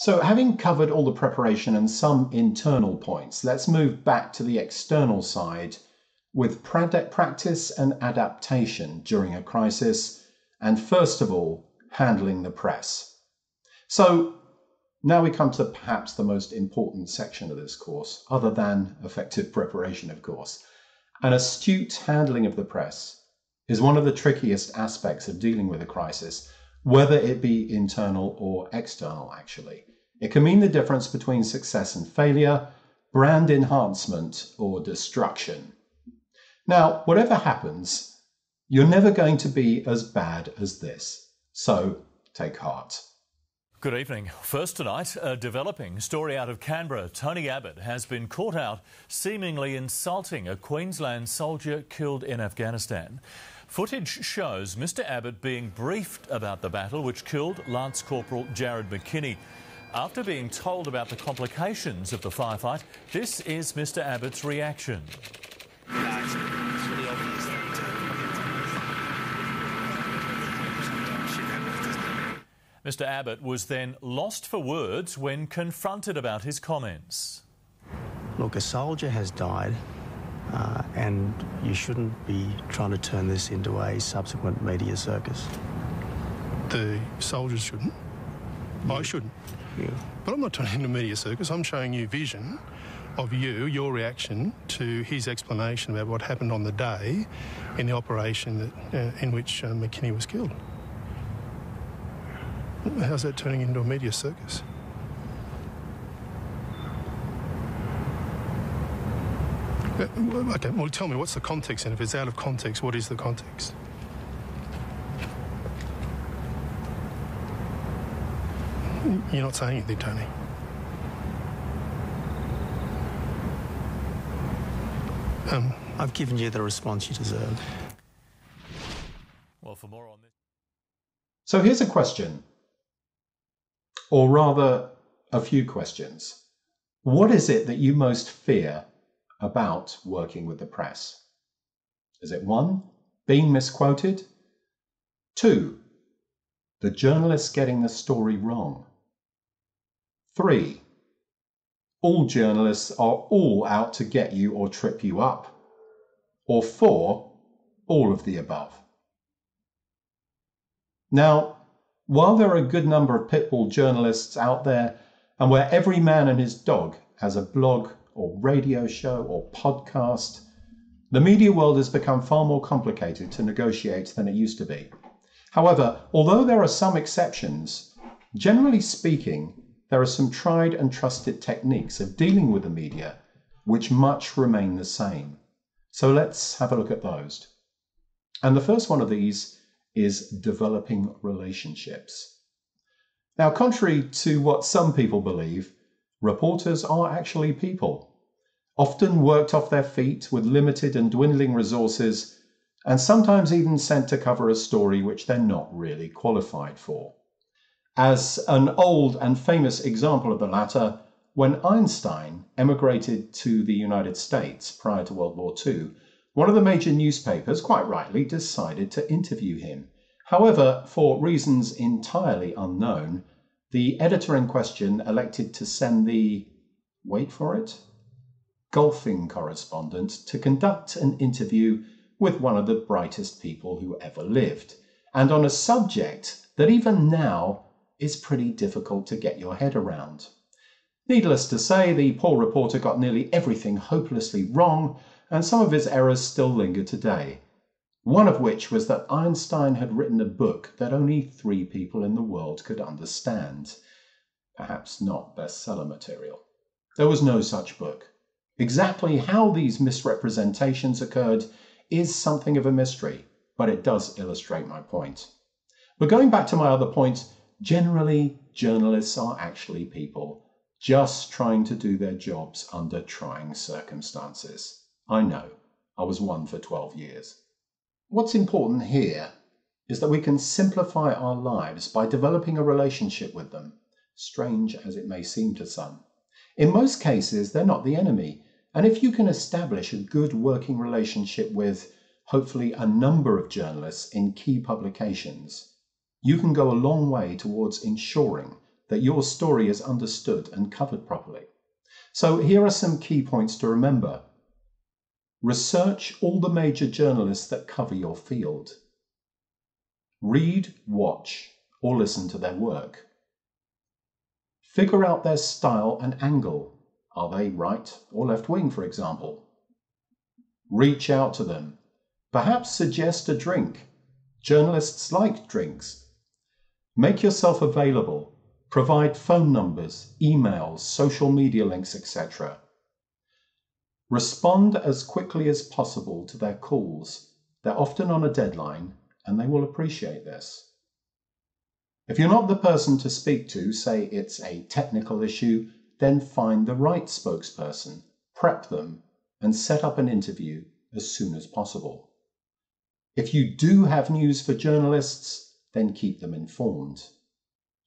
So having covered all the preparation and some internal points, let's move back to the external side with practice and adaptation during a crisis, and first of all, handling the press. So now we come to perhaps the most important section of this course, other than effective preparation, of course. An astute handling of the press is one of the trickiest aspects of dealing with a crisis, whether it be internal or external, actually. It can mean the difference between success and failure, brand enhancement or destruction. Now, whatever happens, you're never going to be as bad as this. So take heart. Good evening. First tonight, a developing story out of Canberra. Tony Abbott has been caught out seemingly insulting a Queensland soldier killed in Afghanistan. Footage shows Mr Abbott being briefed about the battle which killed Lance Corporal Jared McKinney. After being told about the complications of the firefight, this is Mr Abbott's reaction. Mr Abbott was then lost for words when confronted about his comments. Look, a soldier has died, and you shouldn't be trying to turn this into a subsequent media circus. The soldiers shouldn't? Yeah. I shouldn't? Yeah. But I'm not turning into a media circus. I'm showing you vision of your reaction to his explanation about what happened on the day in the operation that, in which McKinney was killed. How's that turning into a media circus? Okay, well, tell me, what's the context, and if it's out of context, what is the context? You're not saying anything, Tony. I've given you the response you deserve. Well, for more on this... So here's a question, or rather a few questions. What is it that you most fear about working with the press? Is it 1, being misquoted? 2, the journalist getting the story wrong? 3, all journalists are all out to get you or trip you up? Or 4, all of the above? Now, while there are a good number of pitbull journalists out there, and where every man and his dog has a blog or radio show or podcast, the media world has become far more complicated to negotiate than it used to be. However, although there are some exceptions, generally speaking, there are some tried and trusted techniques of dealing with the media which much remain the same. So let's have a look at those. And the first one of these is developing relationships. Now, contrary to what some people believe, reporters are actually people, often worked off their feet with limited and dwindling resources, and sometimes even sent to cover a story which they're not really qualified for. As an old and famous example of the latter, when Einstein emigrated to the United States prior to World War II, one of the major newspapers, quite rightly, decided to interview him. However, for reasons entirely unknown, the editor in question elected to send the, wait for it, golfing correspondent to conduct an interview with one of the brightest people who ever lived, and on a subject that even now is pretty difficult to get your head around. Needless to say, the poor reporter got nearly everything hopelessly wrong, and some of his errors still linger today. One of which was that Einstein had written a book that only 3 people in the world could understand. Perhaps not bestseller material. There was no such book. Exactly how these misrepresentations occurred is something of a mystery, but it does illustrate my point. But going back to my other point, generally, journalists are actually people, just trying to do their jobs under trying circumstances. I know, I was one for 12 years. What's important here is that we can simplify our lives by developing a relationship with them, strange as it may seem to some. In most cases, they're not the enemy, and if you can establish a good working relationship with, hopefully, a number of journalists in key publications, you can go a long way towards ensuring that your story is understood and covered properly. So here are some key points to remember. Research all the major journalists that cover your field. Read, watch, or listen to their work. Figure out their style and angle. Are they right or left wing, for example? Reach out to them. Perhaps suggest a drink. Journalists like drinks. Make yourself available. Provide phone numbers, emails, social media links, etc. Respond as quickly as possible to their calls. They're often on a deadline, and they will appreciate this. If you're not the person to speak to, say it's a technical issue, then find the right spokesperson, prep them, and set up an interview as soon as possible. If you do have news for journalists, then keep them informed.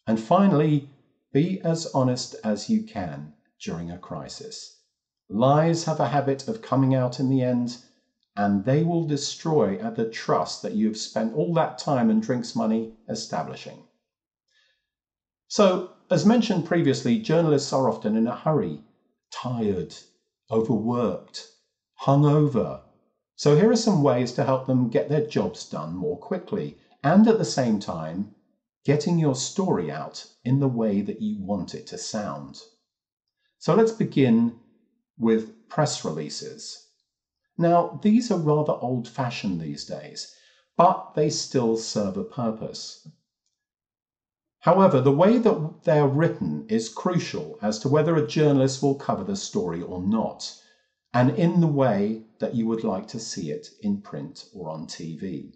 And finally, be as honest as you can during a crisis. Lies have a habit of coming out in the end, and they will destroy the trust that you have spent all that time and drinks money establishing. So, as mentioned previously, journalists are often in a hurry, tired, overworked, hungover. So here are some ways to help them get their jobs done more quickly, and at the same time, getting your story out in the way that you want it to sound. So let's begin with press releases. Now, these are rather old-fashioned these days, but they still serve a purpose. However, the way that they are written is crucial as to whether a journalist will cover the story or not, and in the way that you would like to see it in print or on TV.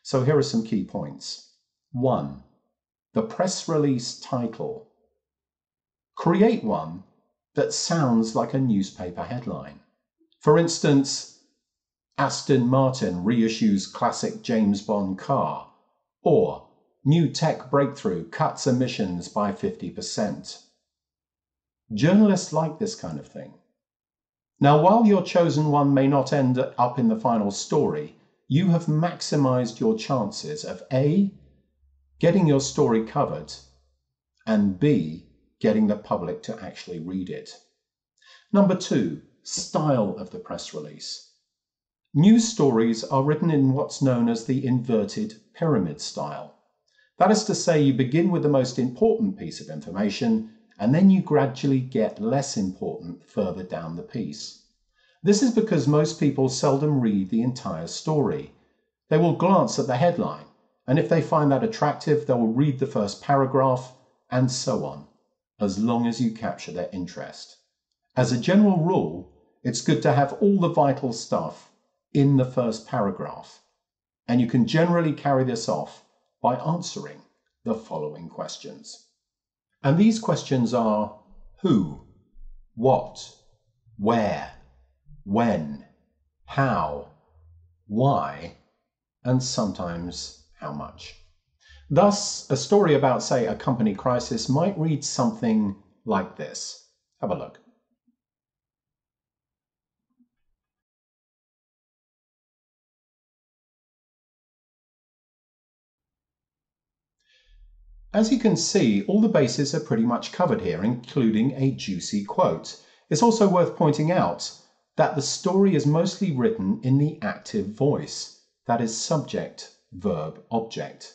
So here are some key points. 1. The press release title. Create one that sounds like a newspaper headline. For instance, Aston Martin reissues classic James Bond car, or new tech breakthrough cuts emissions by 50%. Journalists like this kind of thing. Now, while your chosen one may not end up in the final story, you have maximized your chances of A, getting your story covered, and B, getting the public to actually read it. Number 2, style of the press release. News stories are written in what's known as the inverted pyramid style. That is to say, you begin with the most important piece of information, and then you gradually get less important further down the piece. This is because most people seldom read the entire story. They will glance at the headline, and if they find that attractive, they will read the first paragraph, and so on, as long as you capture their interest. As a general rule, it's good to have all the vital stuff in the first paragraph, and you can generally carry this off by answering the following questions. And these questions are who, what, where, when, how, why, and sometimes how much. Thus, a story about, say, a company crisis might read something like this. Have a look. As you can see, all the bases are pretty much covered here, including a juicy quote. It's also worth pointing out that the story is mostly written in the active voice, that is subject, verb, object.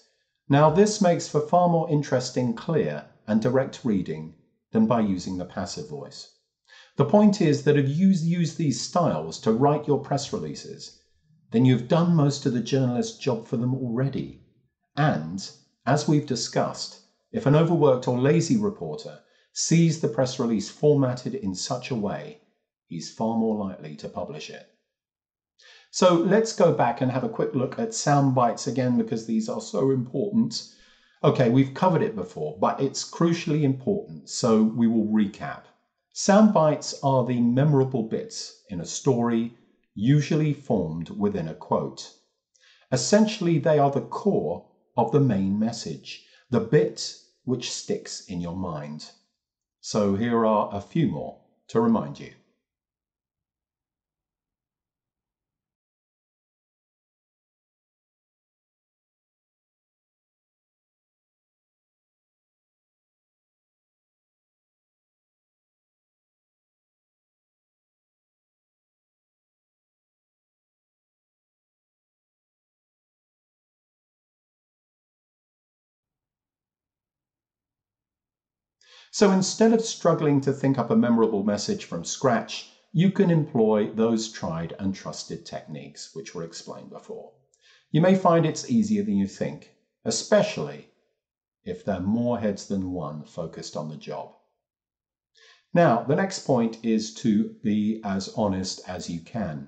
Now this makes for far more interesting, clear and direct reading than by using the passive voice. The point is that if you use these styles to write your press releases, then you've done most of the journalist's job for them already. And as we've discussed, if an overworked or lazy reporter sees the press release formatted in such a way, he's far more likely to publish it. So let's go back and have a quick look at sound bites again, because these are so important. Okay, we've covered it before, but it's crucially important, so we will recap. Sound bites are the memorable bits in a story, usually formed within a quote. Essentially, they are the core of the main message, the bit which sticks in your mind. So here are a few more to remind you. So instead of struggling to think up a memorable message from scratch, you can employ those tried and trusted techniques which were explained before. You may find it's easier than you think, especially if there are more heads than one focused on the job. Now, the next point is to be as honest as you can.